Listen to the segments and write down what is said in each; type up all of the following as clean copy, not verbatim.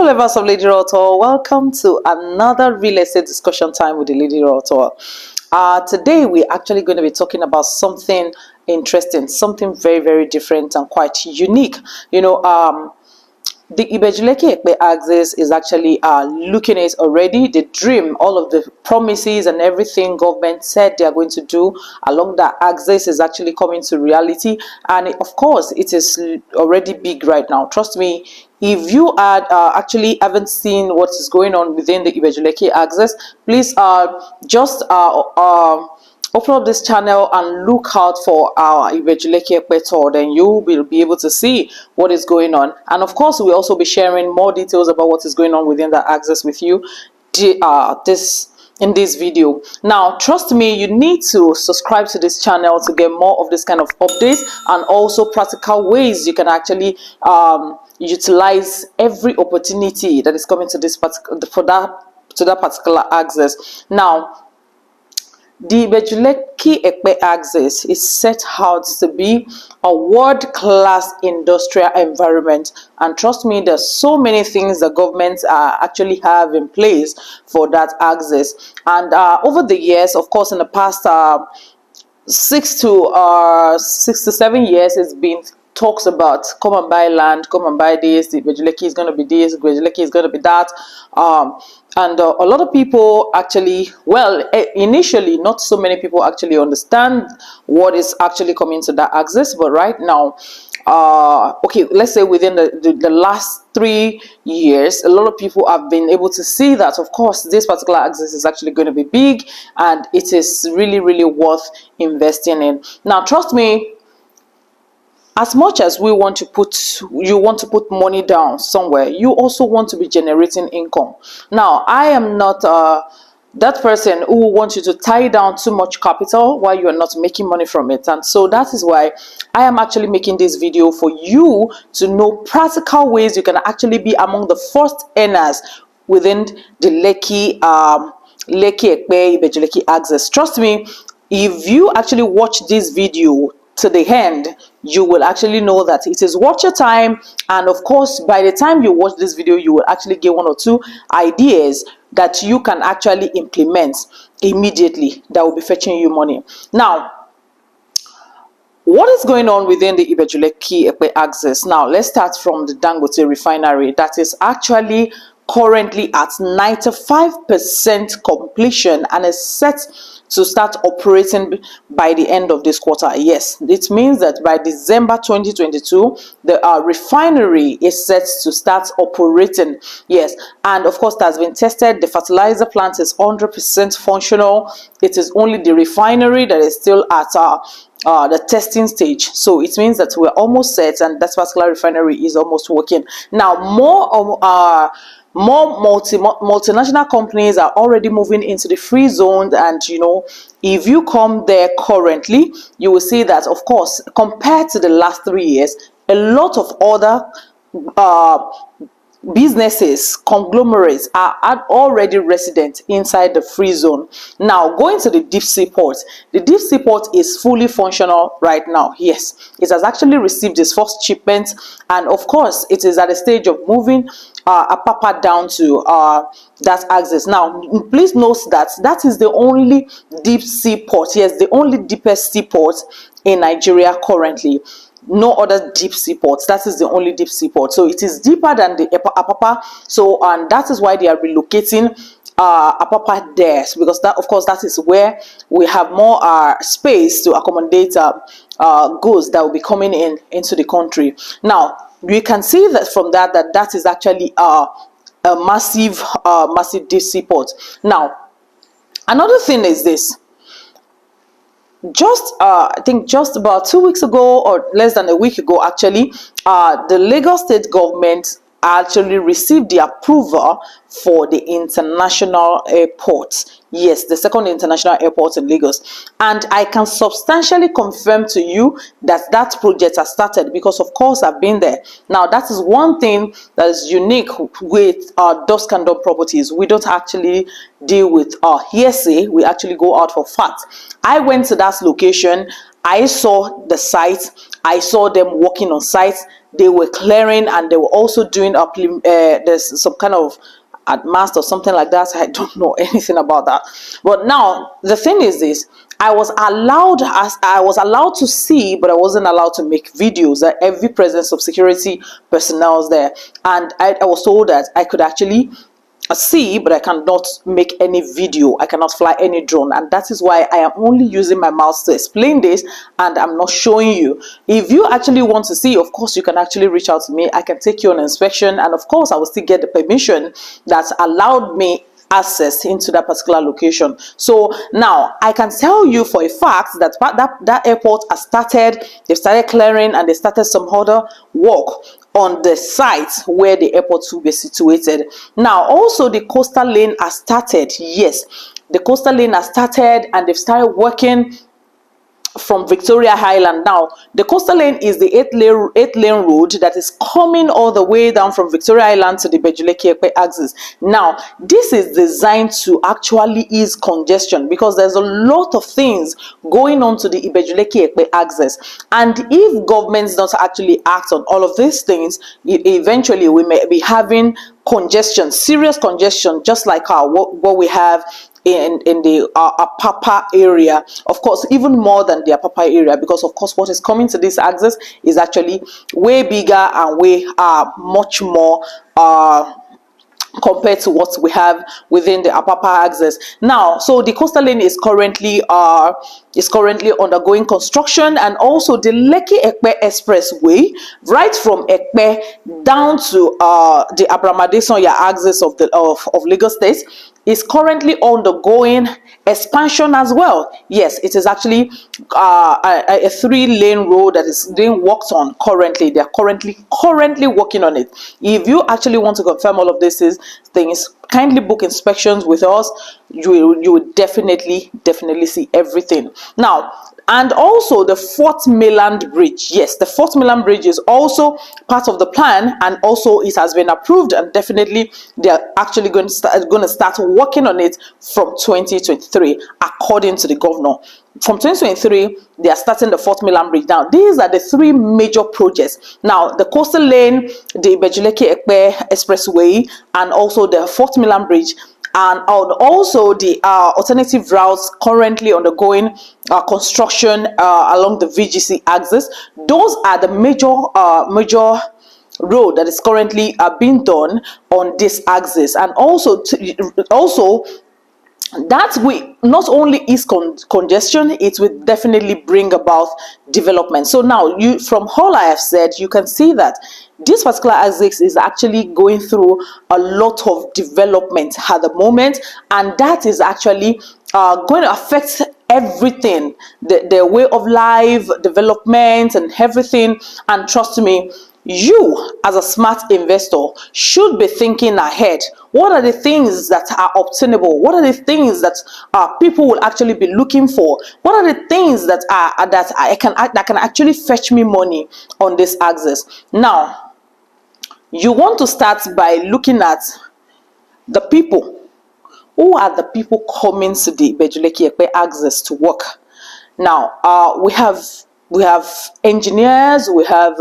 lovers of Lady Realtor, welcome to another real estate discussion time with the Lady Realtor. Today we're actually going to be talking about something interesting, something very, very different and quite unique. The Ibeju Lekki Epe axis is actually looking at already. The dream, all of the promises and everything government said they are going to do along that axis is actually coming to reality. And of course, it is already big right now. Trust me, if you are actually haven't seen what is going on within the Ibeju Lekki axis, please just open up this channel and look out for our Ibeju Lekki Epe tour. Then you will be able to see what is going on. And of course, we'll also be sharing more details about what is going on within that axis with you in this video. Now, trust me, you need to subscribe to this channel to get more of this kind of updates and also practical ways you can actually utilize every opportunity that is coming to this that particular axis. Now, the Ibeju Lekki Epe axis is set out to be a world-class industrial environment, and trust me, there's so many things the government actually have in place for that axis. And over the years, of course, in the past 6 to 7 years, it's been talks about come and buy land, come and buy this, the Ibeju Lekki is going to be this, Ibeju Lekki is going to be that. And a lot of people actually, well, initially, not so many people actually understand what is actually coming to that axis. But right now, okay, let's say within the last 3 years, a lot of people have been able to see that, of course, this particular axis is actually going to be big and it is really, really worth investing in. Now, trust me, as much as you want to put money down somewhere, you also want to be generating income. Now, I am not that person who wants you to tie down too much capital while you are not making money from it. And so that is why I am actually making this video for you to know practical ways you can actually be among the first earners within the Lekki Epe Ibeju Lekki axis. Trust me, if you actually watch this video to the end, you will actually know that it is worth your time. And of course, by the time you watch this video, you will actually get 1 or 2 ideas that you can actually implement immediately that will be fetching you money. Now, what is going on within the Ibeju Lekki Epe axis? Now, let's start from the Dangote refinery that is actually currently at 95% completion and is set to start operating by the end of this quarter. Yes, it means that by December 2022, the refinery is set to start operating. Yes, and of course, it has been tested. The fertilizer plant is 100% functional. It is only the refinery that is still at the testing stage. So it means that we're almost set and that particular refinery is almost working. Now, more multinational companies are already moving into the free zone, and if you come there currently, you will see that, of course, compared to the last 3 years, a lot of other businesses, conglomerates are already resident inside the free zone. Now, going to the deep sea port, the deep sea port is fully functional right now. Yes, it has actually received its first shipment, and of course, it is at the stage of moving Apapa down to that axis. Now, please note that that is the only deep sea port. Yes, the only deepest sea port in Nigeria currently. No other deep sea ports. That is the only deep sea port. So it is deeper than the Apapa. So, and that is why they are relocating Apapa there, because that, of course, that is where we have more space to accommodate goods that will be coming into the country. Now, you can see that from that is actually a massive deep sea port. Now, another thing is this. I think just about 2 weeks ago, or less than a week ago actually, the Lagos state government actually received the approval for the international airport. Yes, the second international airport in Lagos. And I can substantially confirm to you that that project has started, because of course I've been there. Now, that is one thing that is unique with Dusk and Dawn properties. We don't actually deal with hearsay. We actually go out for facts. I went to that location. I saw the site. I saw them working on site. They were clearing, and they were also doing there's some kind of advanced or something like that. I don't know anything about that. But now the thing is this: I was allowed to see, but I wasn't allowed to make videos. At every presence of security personnel there, and I was told that I could actually see, but I cannot make any video. I cannot fly any drone, and that is why I am only using my mouth to explain this, and I'm not showing you. If you actually want to see, of course you can actually reach out to me. I can take you on inspection, and of course I will still get the permission that allowed me access into that particular location. So now I can tell you for a fact that that airport has started, they've started clearing, and they started some other work on the site where the airport will be situated. Now also the coastal lane has started. Yes, the coastal lane has started, and they've started working from Victoria Island. Now the coastal lane is the eight lane road that is coming all the way down from Victoria Island to the Ibeju Lekki Epe axis. Now this is designed to actually ease congestion, because there's a lot of things going on to the Ibeju Lekki Epe axis, and if governments don't actually act on all of these things, eventually we may be having congestion, serious congestion, just like what we have in the Apapa area. Of course, even more than the Apapa area, because of course what is coming to this axis is actually way bigger and way much more compared to what we have within the Apapa axis. Now, so the coastal lane is currently undergoing construction, and also the Lekki Epe expressway, right from Epe down to the Abramadesonya axis of Lagos State, is currently undergoing expansion as well. Yes, it is actually a 3-lane road that is being worked on currently. They are currently working on it. If you actually want to confirm all of these things, kindly book inspections with us. You will definitely see everything. Now, and also the Fourth Mainland Bridge. Yes, the Fourth Mainland Bridge is also part of the plan, and also it has been approved, and definitely they are actually going to start working on it from 2023, according to the governor. From 2023, they are starting the Fourth Mainland Bridge. Now, these are the 3 major projects. Now, the coastal lane, the Ibeju Lekki Epe expressway, and also the Fourth Mainland Bridge, and also the alternative routes currently undergoing construction along the VGC axis. Those are the major road that is currently being done on this axis, and also that will not only ease congestion, it will definitely bring about development. So now, from all I have said, you can see that this particular axis is actually going through a lot of development at the moment, and that is actually going to affect everything, the way of life, development, and everything. And trust me, you as a smart investor should be thinking ahead. What are the things that are obtainable? What are the things that people will actually be looking for? What are the things that can actually fetch me money on this axis? Now, you want to start by looking at the people. Who are the people coming to the Ibeju Lekki Epe axis to work? Now, we have engineers, we have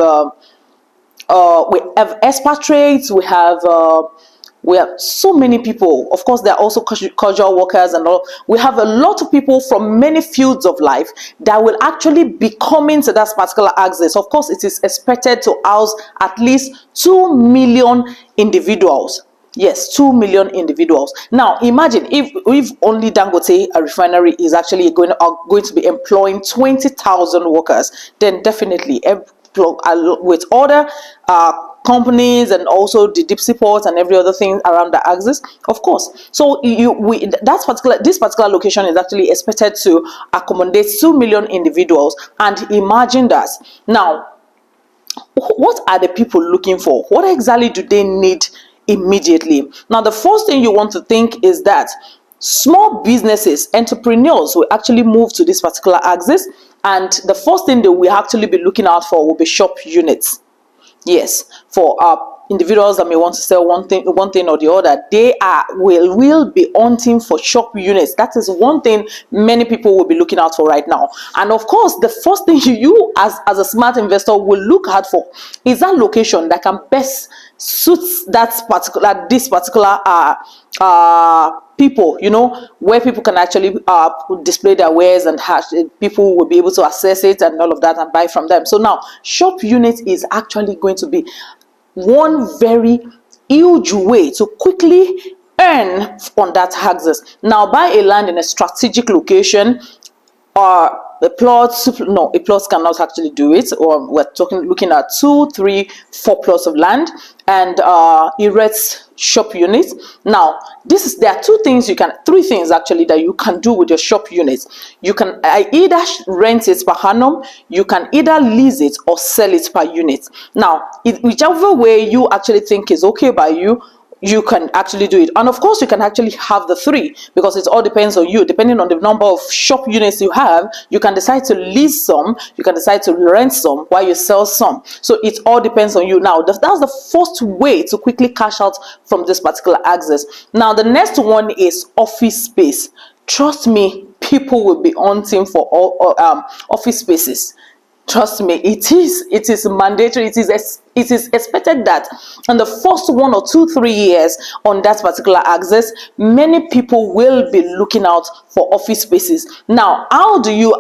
expatriates, we have so many people. Of course, there are also casual workers and all. We have a lot of people from many fields of life that will actually be coming to that particular axis. Of course, it is expected to house at least 2 million individuals. Yes, 2 million individuals. Now, imagine if only Dangote, a refinery, is actually going to be employing 20,000 workers, then definitely with other companies, and also the deep sea ports and every other thing around the axis, of course. So this particular location is actually expected to accommodate 2 million individuals. And imagine that. Now, what are the people looking for? What exactly do they need immediately? Now, the first thing you want to think is that small businesses, entrepreneurs, will actually move to this particular axis, and the first thing that we actually be looking out for will be shop units. Yes, for individuals that may want to sell one thing or the other, they will be hunting for shop units. That is one thing many people will be looking out for right now. And of course, the first thing you as a smart investor will look out for is that location that can best suit this particular people, where people can actually display their wares, and people will be able to access it and all of that and buy from them. So now shop unit is actually going to be one very huge way to quickly earn on that access. Now, buy a land in a strategic location, or a plot cannot actually do it, or we're looking at 2, 3, 4 plots of land and erect shop units. Now there are three things actually that you can do with your shop units. You can either rent it per annum, you can either lease it or sell it per unit. Now whichever way you actually think is okay by you, you can actually do it. And of course, you can actually have the three, because it all depends on you. Depending on the number of shop units you have, you can decide to lease some, you can decide to rent some while you sell some. So it all depends on you. Now that's the first way to quickly cash out from this particular access. Now the next one is office space. Trust me, people will be hunting for office spaces. Trust me, it is mandatory. It is expected that in the first 1 or 2, 3 years on that particular access, many people will be looking out for office spaces. Now, how do you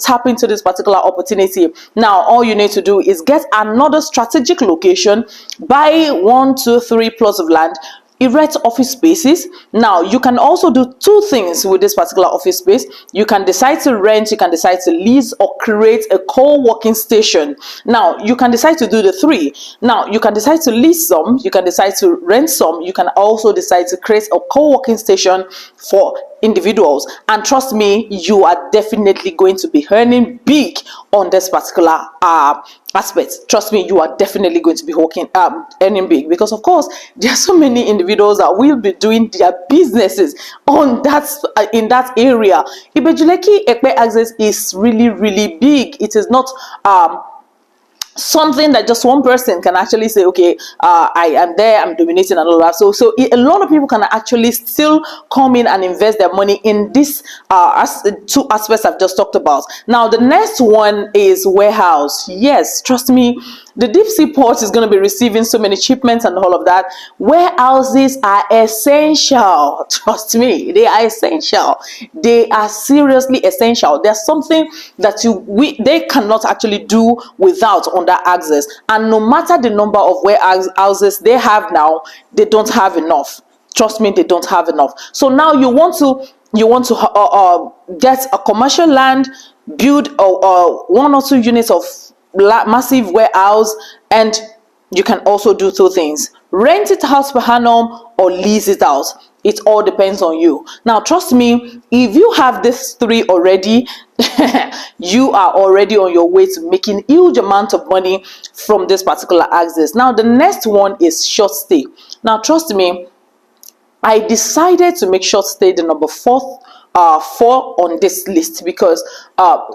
tap into this particular opportunity? Now, all you need to do is get another strategic location, buy 1, 2, 3 plots of land, erect office spaces. Now you can also do two things with this particular office space. You can decide to rent, you can decide to lease, or create a co-working station. Now you can decide to do the three. Now you can decide to lease some, you can decide to rent some, you can also decide to create a co-working station for individuals. And trust me, you are definitely going to be earning big on this particular aspect. Trust me, you are definitely going to be earning big, because of course there are so many individuals that will be doing their businesses on that in that area. Ibeju Lekki Epe access is really, really big. It is not something that just one person can actually say, okay, I am there, I'm dominating and all that. So a lot of people can actually still come in and invest their money in this two aspects I've just talked about. Now the next one is warehouse. Yes, trust me, the deep sea port is going to be receiving so many shipments and all of that. Warehouses are essential. Trust me, they are essential. They are seriously essential. There's something that they cannot actually do without on that access. And no matter the number of warehouses they have now, they don't have enough. Trust me, they don't have enough. So now you want to get a commercial land, build 1 or 2 units of massive warehouse, and you can also do two things: rent it out per annum or lease it out. It all depends on you. Now trust me, if you have these three already, you are already on your way to making huge amount of money from this particular access. Now the next one is short stay. Now trust me, I decided to make short stay the number 4 on this list, because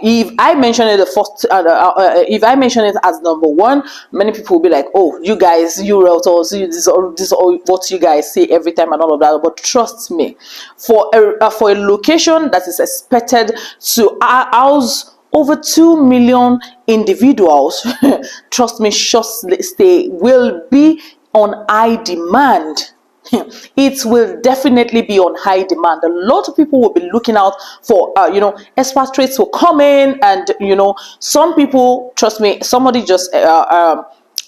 if I mention it if I mention it as number 1, many people will be like, oh, you guys, you realtors, this is all what you guys say every time and all of that. But trust me, for a location that is expected to house over 2 million individuals, trust me, short stay will be on high demand. It will definitely be on high demand. A lot of people will be looking out for expatriates will come in, and some people, trust me, somebody just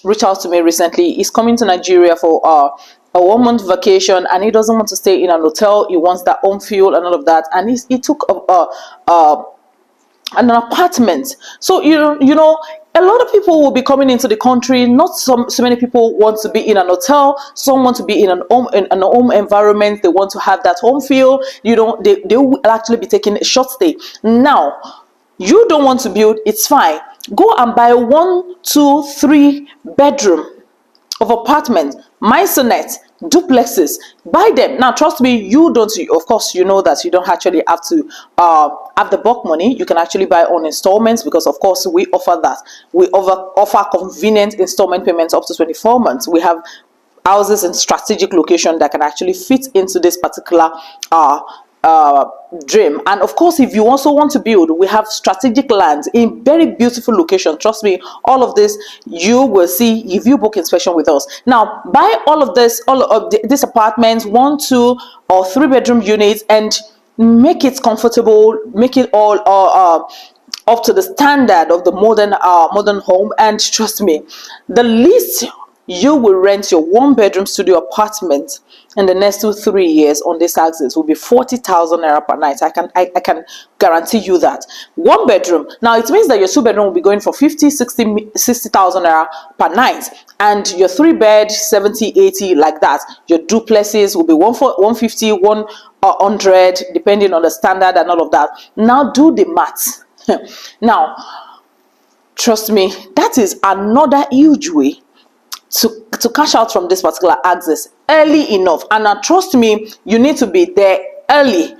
reached out to me recently. He's coming to Nigeria for a 1-month vacation, and he doesn't want to stay in an hotel. He wants that home feel and all of that, and he took an apartment. So a lot of people will be coming into the country. Not so many people want to be in an hotel. Some want to be in an home environment. They want to have that home feel. They will actually be taking a short stay. Now you don't want to build, it's fine. Go and buy 1, 2, 3 bedroom of apartment, maisonette, duplexes. Buy them. Now trust me, of course you know that you don't actually have to have the bulk money, you can actually buy on installments, because of course we offer that. We offer convenient installment payments up to 24 months. We have houses in strategic location that can actually fit into this particular dream. And of course, if you also want to build, we have strategic lands in very beautiful location. Trust me, all of this you will see if you book inspection with us. Now, buy all of these apartments, 1, 2 or 3 bedroom units, and make it comfortable, make it all up to the standard of the modern home. And trust me, the least you will rent your 1 bedroom studio apartment in the next 2-3 years on this axis will be 40,000 naira per night. I can guarantee you that. 1 bedroom, now it means that your 2 bedroom will be going for 50-60,000 naira per night, and your 3 bed 70-80, like that. Your duplexes will be 150, 100, depending on the standard and all of that. Now do the maths. Now trust me, that is another huge way to cash out from this particular axis early enough. And now trust me, you need to be there early.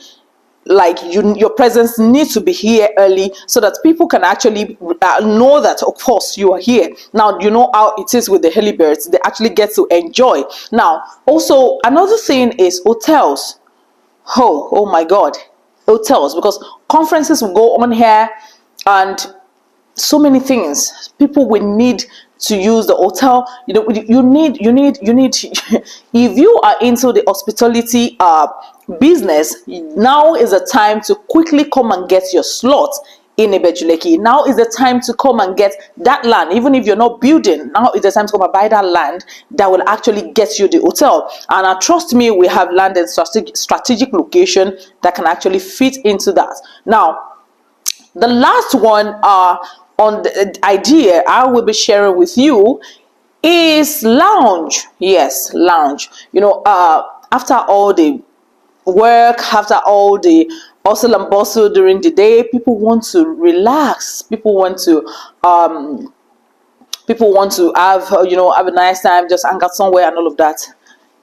Like your presence needs to be here early, so that people can actually know that of course you are here. Now you know how it is with the early birds, they actually get to enjoy. Now also another thing is hotels. Oh my god, hotels, because conferences will go on here and so many things. People will need to use the hotel. You need if you are into the hospitality business, now is the time to quickly come and get your slot in Ibeju Lekki. Now is the time to come and get that land. Even if you're not building, now is the time to come and buy that land that will actually get you the hotel. And trust me, we have land in strategic location that can actually fit into that. Now the last one on the idea I will be sharing with you is lounge. Yes, lounge. After all the work, after all the hustle and bustle during the day, people want to relax. People want to have have a nice time, just hang out somewhere and all of that.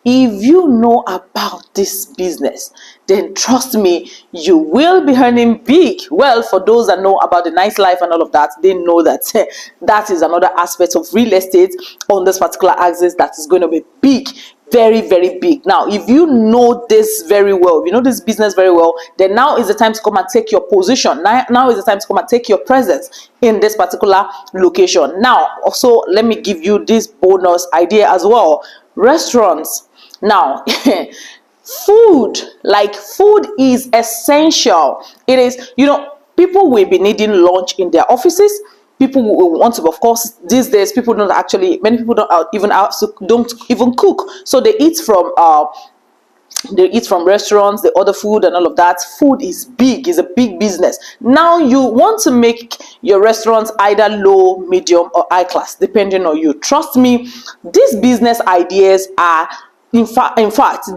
If you know about this business, then trust me, you will be earning big. Well, for those that know about the nightlife and all of that, they know that that is another aspect of real estate on this particular axis that is going to be big, very, very big. Now, if you know this very well, if you know this business very well, then now is the time to come and take your position. Now is the time to come and take your presence in this particular location. Now, also, let me give you this bonus idea as well. Restaurants. Now, food is essential. It is, people will be needing lunch in their offices. People will want to, of course, these days many people don't even cook, so they eat from restaurants, they order food and all of that. Food is big, is a big business. Now you want to make your restaurants either low, medium or high class, depending on you. Trust me, these business ideas are in fact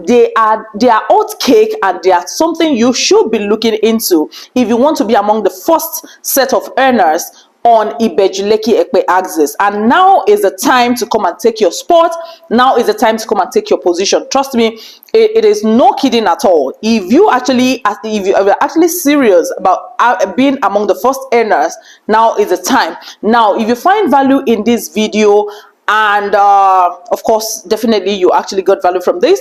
they are hot cake, and they are something you should be looking into if you want to be among the first set of earners on Ibeju Lekki Epe axis. And now is the time to come and take your spot. Now is the time to come and take your position. Trust me, it is no kidding at all. If you are actually serious about being among the first earners, now is the time. Now, if you find value in this video, and of course, definitely you actually got value from this,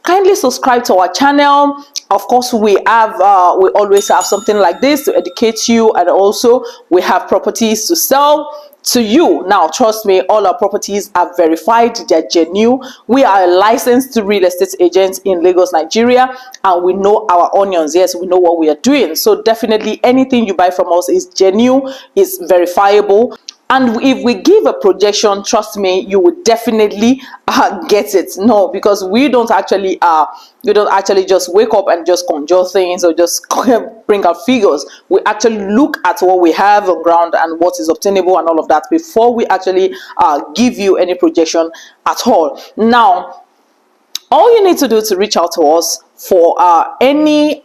kindly subscribe to our channel. Of course, we always have something like this to educate you, and also we have properties to sell to you. Now trust me, all our properties are verified, they're genuine. We are licensed to real estate agents in Lagos, Nigeria, and we know our onions. Yes, we know what we are doing. So definitely anything you buy from us is genuine, is verifiable. And if we give a projection, trust me, you would definitely get it. No, because we don't actually just wake up and just conjure things or just bring out figures. We actually look at what we have on ground and what is obtainable and all of that before we actually give you any projection at all. Now, all you need to do to reach out to us for any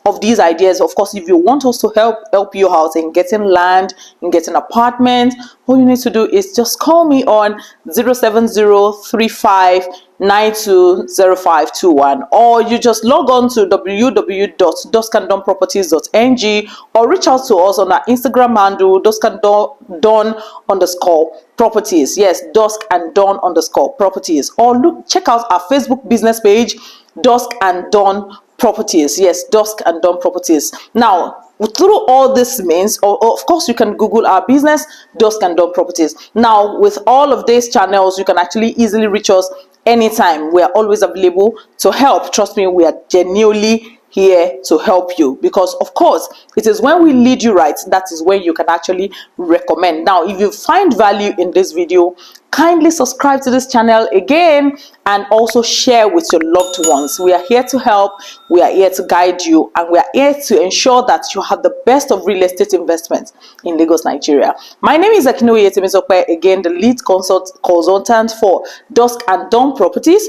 of these ideas. Of course, if you want us to help you out in getting land, in getting apartment, all you need to do is just call me on 07035920521, or you just log on to www.duskanddawnproperties.ng, or reach out to us on our Instagram handle duskanddawn_properties. Yes, dusk_and_dawn_properties. Or check out our Facebook business page, Dusk and Dawn Properties. Yes, Dusk and Dawn Properties. Now, through all this means, or of course, you can Google our business, Dusk and Dawn Properties. Now, with all of these channels, you can actually easily reach us anytime. We are always available to help. Trust me, we are genuinely here to help you, because of course it is when we lead you right, that is when you can actually recommend. Now, if you find value in this video, kindly subscribe to this channel again, and also share with your loved ones. We are here to help, we are here to guide you, and we are here to ensure that you have the best of real estate investments in Lagos, Nigeria. My name is Akinoye Temisope, again the lead consultant for Dusk and Dawn Properties,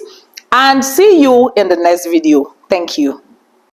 and see you in the next video. Thank you.